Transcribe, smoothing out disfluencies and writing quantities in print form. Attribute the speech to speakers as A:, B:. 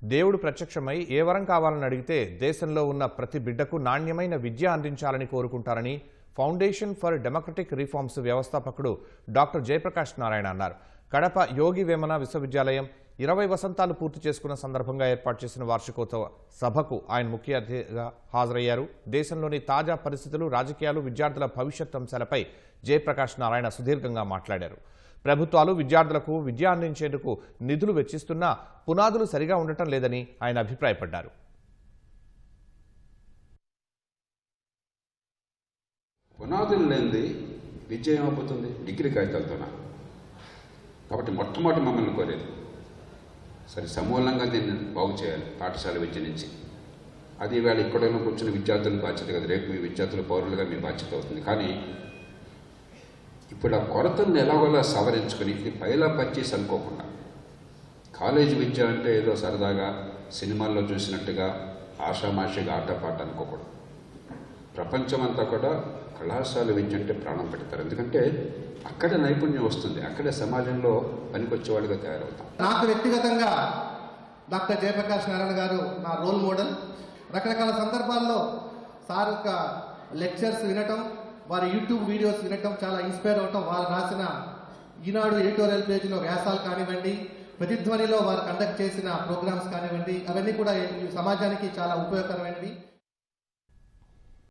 A: దేవుడు ప్రత్యక్షమై ఏ వరం కావాలని అడిగితే దేశంలో ఉన్న ప్రతి బిడ్డకు నాణ్యమైన విద్య అందించాలని కోరుకుంటారని ఫౌండేషన్ ఫర్ డెమోక్రటిక్ రిఫార్మ్స్ వ్యవస్థాపకుడు డాక్టర్ జయప్రకాష్ నారాయణ అన్నారు. కడప యోగి వేమన విశ్వవిద్యాలయం 20 వసంతాలు పూర్తి చేసుకున్న సందర్భంగా ఏర్పాటు చేసిన వార్షికోత్సవ సభకు ఆయన ముఖ్య అతిథిగా హాజరయ్యారు. దేశంలోని తాజా పరిస్థితులు, రాజకీయాలు, విద్యార్థుల భవిష్యత్ అంశాలపై జయప్రకాష్ నారాయణ సుదీర్ఘంగా మాట్లాడారు. ప్రభుత్వాలు విద్యార్థులకు విద్య అందించేందుకు నిధులు వెచ్చిస్తున్నా పునాదులు సరిగా ఉండటం లేదని ఆయన అభిప్రాయపడ్డారు.
B: పునాదులు లేనిది విద్య ఏమైపోతుంది? డిగ్రీ కాగితాలతోనా? కాబట్టి మొట్టమొదటి మమ్మల్ని కోరేది సరే సమూలంగా దీన్ని బాగు చేయాలి పాఠశాల విద్య నుంచి. అది వేళ ఇక్కడైనా కూర్చున్న విద్యార్థుల బాధ్యత కదా, రేపు మీ విద్యార్థుల పౌరులుగా మీ బాధ్యత అవుతుంది. కానీ ఇప్పుడు ఆ కొరతలను ఎలాగోలా సవరించుకొని ఇది పైలా పర్చేసి అనుకోకుండా కాలేజీ విద్య అంటే ఏదో సరదాగా సినిమాల్లో చూసినట్టుగా ఆషామాషిగా ఆటపాట అనుకోకూడదు. ప్రపంచమంతా కూడా కళాశాల విద్య అంటే ప్రాణం పెడతారు. ఎందుకంటే అక్కడే నైపుణ్యం వస్తుంది, అక్కడే సమాజంలో పనికొచ్చేవాడిగా తయారవుతాం.
C: నాకు వ్యక్తిగతంగా డాక్టర్ జయప్రకాష్ నారాయణ గారు నా రోల్ మోడల్. రకరకాల సందర్భాల్లో సార్ యొక్క లెక్చర్స్ వినటం, వారి యూట్యూబ్ వీడియోస్ వినటం చాలా ఇన్స్పైర్ అవటం, వారు రాసిన ఈనాడు ఎడిటోరియల్ పేజీలో వ్యాసాలు కానివ్వండి, ప్రతిధ్వనిలో వారు కండక్ట్ చేసిన ప్రోగ్రామ్స్ కానివ్వండి, అవన్నీ కూడా సమాజానికి చాలా ఉపయోగకరమైనవి.